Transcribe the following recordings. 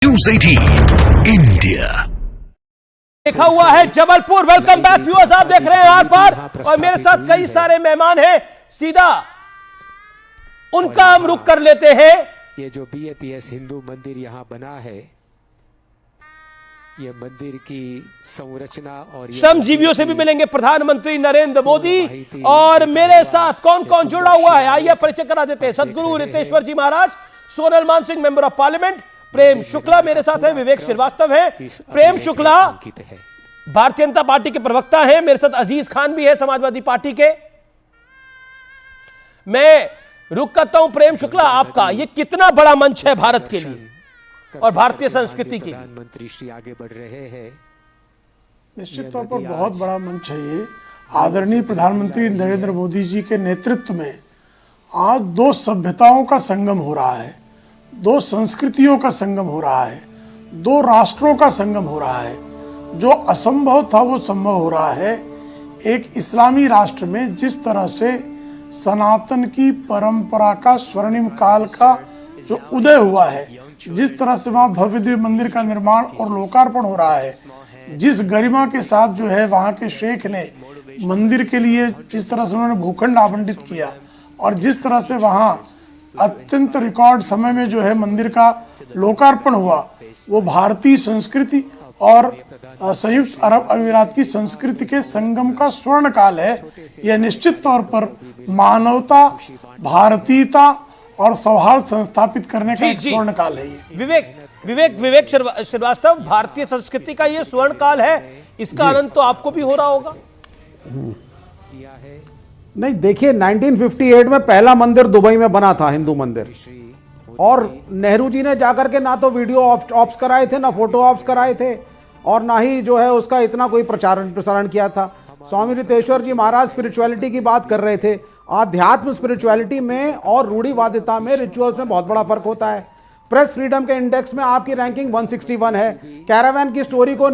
News 18 India लिखा हुआ है जबलपुर। वेलकम बैक व्यूअर्स, आप देख रहे हैं आर पार और मेरे साथ कई सारे मेहमान हैं। सीधा उनका हम रुख कर लेते हैं। ये जो BAPS हिंदू मंदिर यहाँ बना है, ये मंदिर की संरचना और श्रमजीवियों से भी मिलेंगे प्रधानमंत्री नरेंद्र मोदी। और मेरे साथ कौन कौन जुड़ा हुआ है आइए परिचय करा देते हैं। सदगुरु रितेश्वर जी महाराज, Sonal Mann Singh member of parliament, Prem Shukla मेरे साथ है, विवेक श्रीवास्तव है। प्रेम शुक्ला भारतीय जनता पार्टी के प्रवक्ता हैं, मेरे साथ अजीज खान भी है समाजवादी पार्टी के। मैं रुक करता हूं प्रेम शुक्ला आपका, ये कितना बड़ा मंच है भारत के लिए और भारतीय संस्कृति के लिए? प्रधानमंत्री श्री आगे बढ़ रहे हैं। निश्चित तौर पर बहुत बड़ा मंच है ये। आदरणीय प्रधानमंत्री नरेंद्र मोदी जी के नेतृत्व में आज दो सभ्यताओं का संगम हो रहा है, दो संस्कृतियों का संगम हो रहा है, दो राष्ट्रों का संगम हो रहा है। जो असंभव था वो संभव हो रहा है। एक इस्लामी राष्ट्र में जिस तरह से सनातन की परंपरा का स्वर्णिम काल का जो उदय हुआ है, जिस तरह से वहाँ भव्य दिव्य मंदिर का निर्माण और लोकार्पण हो रहा है, जिस गरिमा के साथ जो है वहाँ के शेख ने मंदिर के लिए जिस तरह से उन्होंने भूखंड आवंटित किया और जिस तरह से वहाँ अत्यंत रिकॉर्ड समय में जो है मंदिर का लोकार्पण हुआ, वो भारतीय संस्कृति और संयुक्त अरब अमीरात की संस्कृति के संगम का स्वर्ण काल है। यह निश्चित तौर पर मानवता, भारतीयता और सौहार्द संस्थापित करने का एक स्वर्ण काल है ये। विवेक श्रीवास्तव, भारतीय संस्कृति का ये स्वर्ण काल है, इसका आनंद तो आपको भी हो रहा होगा। नहीं, देखिए 1958 में पहला मंदिर दुबई में बना था, हिंदू मंदिर, और नेहरू जी ने जाकर के ना तो वीडियो ऑप्स कराए थे, ना फोटो ऑप्स कराए थे, और ना ही जो है उसका इतना कोई प्रसारण किया था। स्वामी रितेश्वर जी महाराज स्पिरिचुअलिटी की बात कर रहे थे। आध्यात्म स्पिरिचुअलिटी में और रूढ़िवादिता में, रिचुअल्स में बहुत बड़ा फर्क होता है। प्रेस फ्रीडम के इंडेक्स में आपकी रैंकिंग 161 है। कैरावैन की स्टोरी को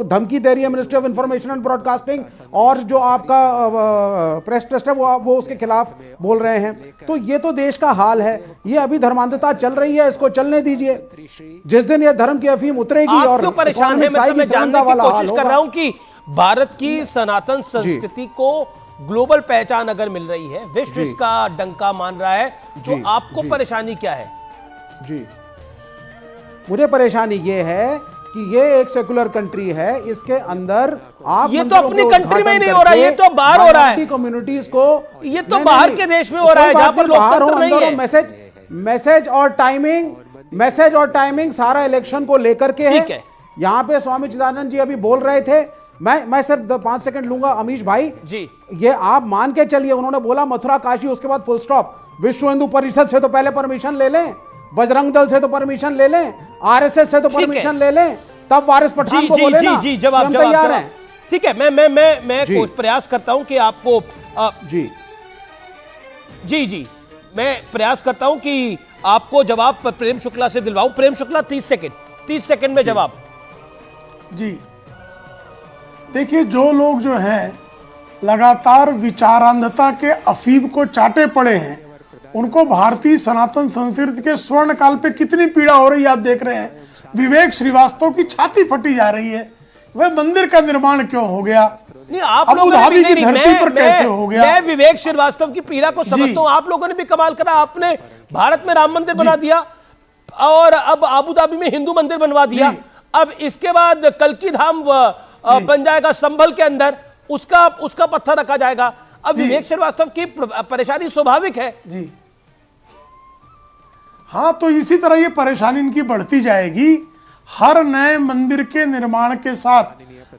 धमकी दे रही है ministry of information and broadcasting, और जो आपका प्रेस ट्रस्ट है वो उसके खिलाफ बोल रहे हैं। तो ये तो देश का हाल है। ये अभी धर्मांधता चल रही है, इसको चलने दीजिए। जिस दिन ये धर्म की अफीम उतरेगी आप और क्यों परेशान है? मतलब मैं जानने की कोशिश कर रहा हूं कि भारत की सनातन संस्कृति को ग्लोबल पहचान अगर मिल रही है, विश्व इसका डंका मान रहा है, तो आपको परेशानी क्या है? जी, मुझे परेशानी ये है कि ये एक सेकुलर कंट्री है, इसके अंदर आप ये तो अपनी कंट्री में ही नहीं हो रहा है, ये तो बाहर हो रहा है। कम्युनिटीज को ये तो बाहर के देश में हो रहा है जहां पर लोकतंत्र नहीं है। मैसेज और टाइमिंग सारा इलेक्शन को लेकर के है। यहाँ पे स्वामी चिदानंद जी अभी बोल रहे थे, मैं सिर्फ 5 सेकंड लूंगा अमीश भाई जी। ये आप मान के चलिए, उन्होंने बोला मथुरा काशी, उसके बाद फुल स्टॉप। विश्व हिंदू परिषद से तो पहले परमिशन ले लें, बजरंग दल से तो परमिशन ले लें, RSS से तो परमिशन ले लें, तब वारिस पठान को बोले ना जवाब तैयार हैं। ठीक है, मैं कोशिश प्रयास करता हूं कि आपको जी मैं प्रयास करता हूं कि आपको जवाब प्रेम शुक्ला से दिलवाऊं। प्रेम शुक्ला 30 सेकंड में जवाब। जी देखिए, जो लोग जो हैं लगातार विचारांधता के अफीम को चाटे पड़े हैं, उनको भारतीय सनातन संस्कृति के स्वर्ण काल पे कितनी पीड़ा हो रही है आप देख रहे हैं। विवेक श्रीवास्तव की छाती फटी जा रही है, वह मंदिर का निर्माण क्यों हो गया, नहीं आप अबू धाबी की धरती पर कैसे हो गया। मैं विवेक श्रीवास्तव की पीड़ा को समझता हूं। आप लोगों ने भी कमाल करा, आपने भारत में राम मंदिर बना दिया और अब अबू धाबी में हिंदू मंदिर बनवा दिया। अब इसके बाद कल्की धाम बन जाएगा संभल के अंदर, उसका पत्थर रखा जाएगा। अब विवेक श्रीवास्तव की परेशानी स्वाभाविक है जी। हाँ, तो इसी तरह ये परेशानी इनकी बढ़ती जाएगी। हर नए मंदिर के निर्माण के साथ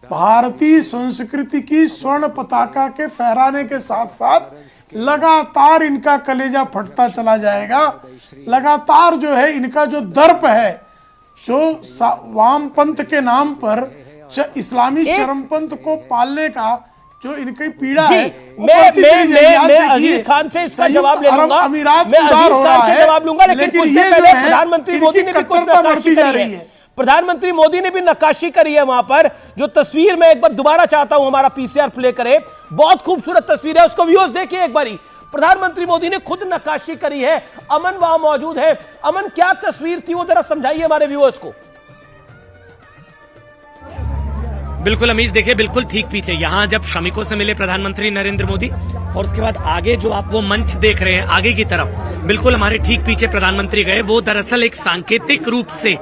भारतीय संस्कृति की स्वर्ण पताका के फहराने के साथ साथ लगातार इनका कलेजा फटता चला जाएगा। लगातार जो है इनका जो दर्प है, जो वामपंथ के नाम पर इस्लामी चरमपंथ को पालने का जो इनकी पीड़ा है, मैं अजीज खान से इसका जवाब ले लूंगा। मैं अजीज खान से जवाब लूंगा, लेकिन कुछ देर पहले प्रधानमंत्री मोदी ने भी कुछ नक्काशी करी है। प्रधानमंत्री मोदी ने भी नक्काशी करी है वहां पर, जो तस्वीर मैं एक बार दोबारा चाहता हूं हमारा PCR प्ले करे। बहुत खूबसूरत तस्वीर है, उसको व्यूअर्स देखिए एक बारी। प्रधानमंत्री मोदी ने खुद नक्काशी करी है। अमन वहां मौजूद है। अमन, क्या तस्वीर थी वो, जरा समझाइए हमारे व्यूअर्स को। बिल्कुल अमीश, देखिए बिल्कुल ठीक पीछे यहाँ जब श्रमिकों से मिले प्रधानमंत्री नरेंद्र मोदी, और उसके बाद आगे जो आप वो मंच देख रहे हैं आगे की तरफ, बिल्कुल हमारे ठीक पीछे प्रधानमंत्री गए। वो दरअसल एक सांकेतिक रूप से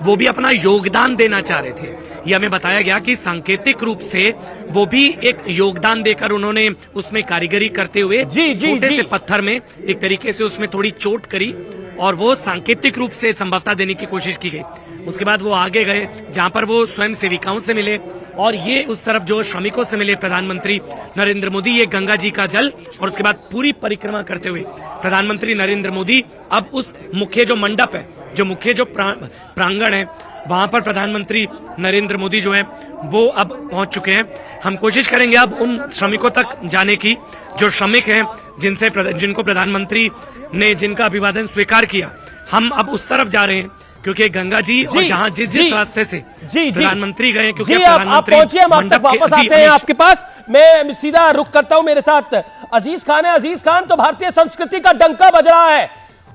वो भी अपना योगदान देना चाह रहे थे। ये हमें बताया गया कि सांकेतिक रूप से वो भी एक योगदान देकर उन्होंने उसमें कारीगरी करते हुए छोटे से पत्थर में एक तरीके से उसमें थोड़ी चोट करी और वो सांकेतिक रूप से संभवतः देने की कोशिश की गई। उसके बाद वो आगे गए जहां पर वो स्वयं सेविकाओं से मिले, और ये उस तरफ जो श्रमिकों से मिले प्रधानमंत्री नरेंद्र मोदी, ये गंगा जी का जल, और उसके बाद पूरी परिक्रमा करते हुए प्रधानमंत्री नरेंद्र मोदी अब उस मुख्य जो मंडप है, जो मुख्य जो प्रांगण है, वहां पर प्रधानमंत्री नरेंद्र मोदी जो है वो अब पहुंच चुके हैं। हम कोशिश करेंगे अब उन श्रमिकों तक जाने की जो श्रमिक हैं जिनको प्रधानमंत्री ने जिनका अभिवादन स्वीकार किया। हम अब उस तरफ जा रहे हैं क्योंकि गंगा जी और जहां जिस रास्ते से प्रधानमंत्री गए, क्योंकि आप पहुंचिए, हम आप तक वापस आते हैं आपके पास। मैं सीधा रुख करता हूं, मेरे साथ अजीज खान है। अजीज खान, तो भारतीय संस्कृति का डंका बज रहा है,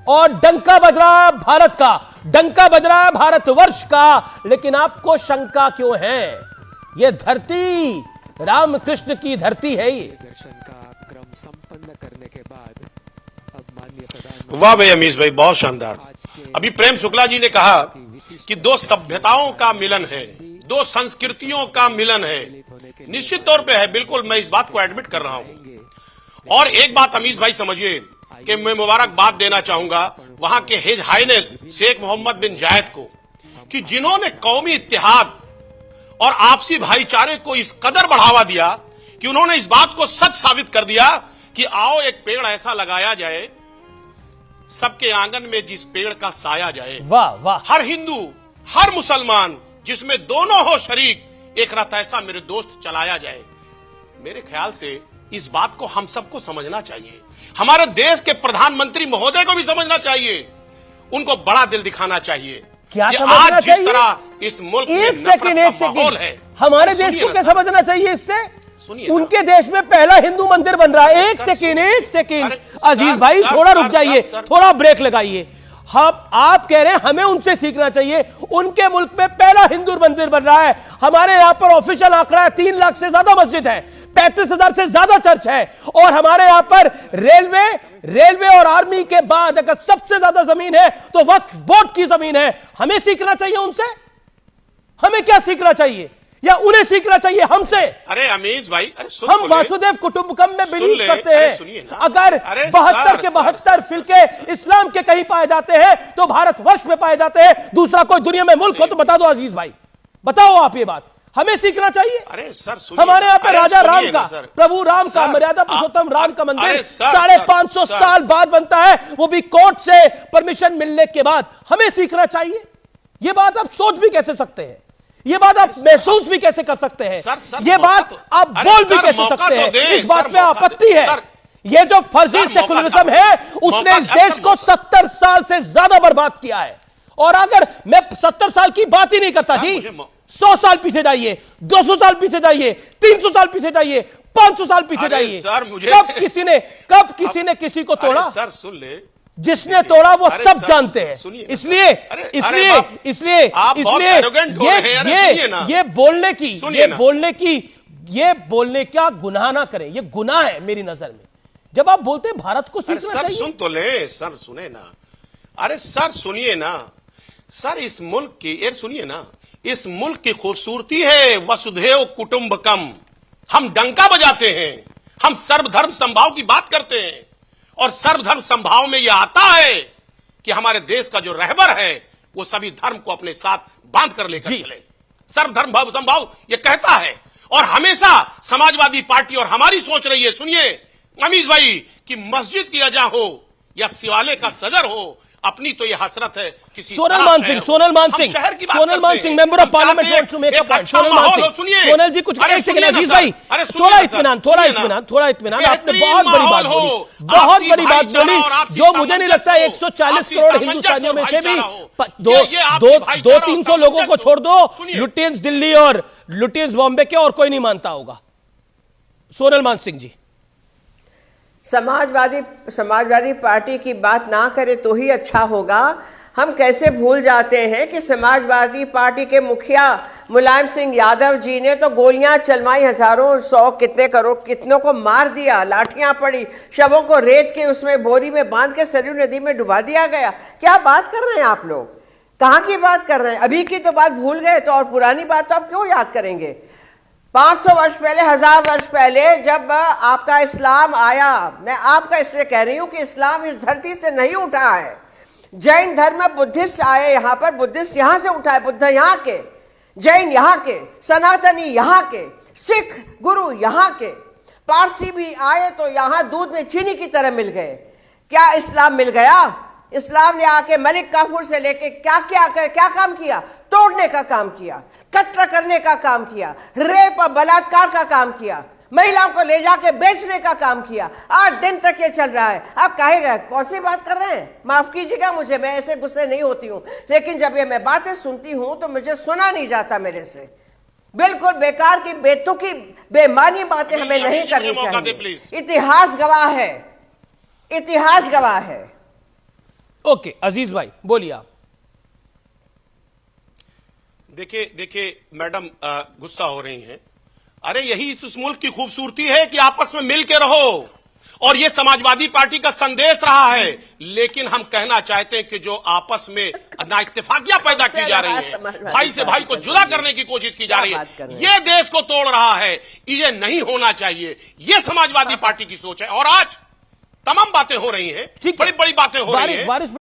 और डंका बज रहा है भारत का, डंका बज रहा है भारतवर्ष का, लेकिन आपको शंका क्यों है? ये धरती रामकृष्ण की धरती है। ये दर्शन का क्रम संपन्न करने के बाद अब माननीय प्रधानमंत्री, वाह भाई अमीश भाई, बहुत शानदार। अभी प्रेम शुक्ला जी ने कहा कि दो सभ्यताओं का मिलन है, दो संस्कृतियों का मिलन है। निश्चित तौर पे है, बिल्कुल मैं इस बात को एडमिट कर रहा हूं। और एक बात अमीश भाई समझिए कि मैं मुबारकबाद देना चाहूंगा वहां के हिज हाइनेस शेख मोहम्मद बिन जायद को, कि जिन्होंने कौमी इत्तेहाद और आपसी भाईचारे को इस कदर बढ़ावा दिया कि उन्होंने इस बात को सच साबित कर दिया कि आओ एक पेड़ ऐसा लगाया जाए सबके आंगन में जिस पेड़ का साया जाए। वाह वाह। हर हिंदू, हर मुसलमान, जिसमें दोनों हो शरीक, एक रथ ऐसा मेरे दोस्त चलाया जाए। मेरे ख्याल से इस बात को हम सबको समझना चाहिए, हमारे देश के प्रधानमंत्री महोदय को भी समझना चाहिए, उनको बड़ा दिल दिखाना चाहिए। क्या समझना आज चाहिए? जिस तरह इस मुल्क में एक सेकंड माहौल है, हमारे देश को क्या समझना चाहिए इससे? सुनिए, उनके देश में पहला हिंदू मंदिर बन रहा है। एक सेकंड अजीज भाई, थोड़ा रुक जाइए, थोड़ा ब्रेक लगाइए। हम आप कह रहे हैं हमें उनसे सीखना चाहिए, उनके मुल्क में पहला हिंदू मंदिर बन रहा है। हमारे यहां पर ऑफिशियल आंकड़ा है 3 लाख से ज्यादा मस्जिद है, 35,000 से ज्यादा चर्च है, और हमारे यहां पर रेलवे और आर्मी के बाद अगर सबसे ज्यादा जमीन है तो वक्फ बोर्ड की जमीन है। हमें सीखना चाहिए उनसे? हमें क्या सीखना चाहिए, या उन्हें सीखना चाहिए हमसे? अरे अमीश भाई, अरे हम वासुदेव कुटुंबकम में बिलीव करते हैं। अगर 72 के 72 फिरके इस्लाम के कहीं पाए जाते हैं तो भारतवर्ष में पाए जाते हैं। दूसरा कोई दुनिया में मुल्क हो तो बता दो अजीज भाई, बताओ आप ये बात। हमें सीखना चाहिए। अरे सर हमारे यहाँ पे राजा राम का, प्रभु राम का, मर्यादा पुरुषोत्तम राम का मंदिर 550 साल बाद बनता है, वो भी कोर्ट से परमिशन मिलने के बाद। हमें सीखना चाहिए। ये बात आप सोच भी कैसे सकते हैं? ये बात आप महसूस भी कैसे कर सकते हैं? ये बात आप बोल भी कैसे सकते हैं? इस बात पे आपत्ति है। ये जो फर्जी सेकुलरिज्म है उसने इस देश को 70 साल से ज्यादा बर्बाद किया है। और अगर मैं 70 साल की बात ही नहीं करता जी, 100 साल पीछे जाइए, 200 साल पीछे जाइए, 300 साल पीछे जाइए, 500 साल पीछे जाइए। कब किसी ने किसी को तोड़ा? सर सुन ले, जिसने तोड़ा वो सब जानते हैं। इसलिए ये बोलने का गुनाह ना करें, ये गुनाह है मेरी नजर में। जब आप बोलते हैं भारत को सीखना चाहिए। सुन तो ले सर, सुने ना। अरे सर सुनिए ना सर, इस मुल्क की सुनिए ना, इस मुल्क की खूबसूरती है वसुधैव कुटुंबकम। हम डंका बजाते हैं, हम सर्वधर्म संभाव की बात करते हैं, और सर्वधर्म संभाव में यह आता है कि हमारे देश का जो रहबर है वो सभी धर्म को अपने साथ बांध कर लेकर चले। सर्वधर्म संभाव ये कहता है, और हमेशा समाजवादी पार्टी और हमारी सोच रही है, सुनिए अमीश भाई, कि मस्जिद की अजा हो या शिवालय का सदर हो, अपनी तो ये हसरत है किसी Sonal Mann Singh member of parliament wants to make a point. Sonal ji कुछ एक सेकंड अजीज भाई, थोड़ा इत्मीनान। आपने बहुत बड़ी बात बोली, जो मुझे नहीं लगता 140 करोड़ हिंदुस्तानियों में से भी 200-300 लोगों को छोड़ दो, लुटियंस दिल्ली और लुटियंस बॉम्बे के, और कोई नहीं मानता होगा। सोनल मान सिंह जी। समाजवादी पार्टी की बात ना करे तो ही अच्छा होगा। हम कैसे भूल जाते हैं कि समाजवादी पार्टी के मुखिया मुलायम सिंह यादव जी ने तो गोलियां चलवाई, हजारों, 100 कितने करोड़ कितनों को मार दिया, लाठियां पड़ी, शवों को रेत के उसमें बोरी में बांध के सरयू नदी में डुबा दिया गया। क्या बात कर रहे हैं आप लोग? कहां की बात कर रहे हैं? अभी की तो बात भूल गए तो और पुरानी बात तो आप क्यों याद करेंगे? 500 वर्ष पहले, 1000 वर्ष पहले जब आपका इस्लाम आया, मैं आपका इसलिए कह रही हूं कि इस्लाम इस धरती से नहीं उठा है। जैन धर्म में बुद्धिस्ट आए, यहां पर बुद्धिस्ट यहां से उठा है, बुद्ध यहां के, जैन यहां के, सनातनी यहां के, सिख गुरु यहां के, पारसी भी आए तो यहां दूध में चीनी की तरह मिल गए। क्या इस्लाम मिल गया? इस्लाम ने आके मलिक काफूर से लेके क्या काम किया? तोड़ने का काम किया, कत्ल करने का काम किया, रेप और बलात्कार का काम किया, महिलाओं को ले जाके बेचने का काम किया। 8 दिन तक ये चल रहा है। आप कहेगा कौन सी बात कर रहे हैं? माफ कीजिएगा मुझे, मैं ऐसे गुस्से नहीं होती हूं, लेकिन जब ये मैं बातें सुनती हूं तो मुझे सुना नहीं जाता मेरे से। बिल्कुल बेकार की, बेतुकी, बेमानी बातें हमें नहीं करनी चाहिए। इतिहास गवाह है, इतिहास गवाह है। ओके अजीज भाई बोलिए आप। देखिए मैडम गुस्सा हो रही हैं। अरे यही इस मुल्क की खूबसूरती है कि आपस में मिल के रहो, और ये समाजवादी पार्टी का संदेश रहा है। लेकिन हम कहना चाहते हैं कि जो आपस में नाइत्तेफाकियां पैदा की जा रही है, भाई से भाई को जुदा करने की कोशिश की जा रही है, ये देश को तोड़ रहा है। ये नहीं होना चाहिए। ये समाजवादी पार्टी की सोच है। और आज तमाम बातें हो रही हैं, बड़ी बड़ी बातें हो रही हैं।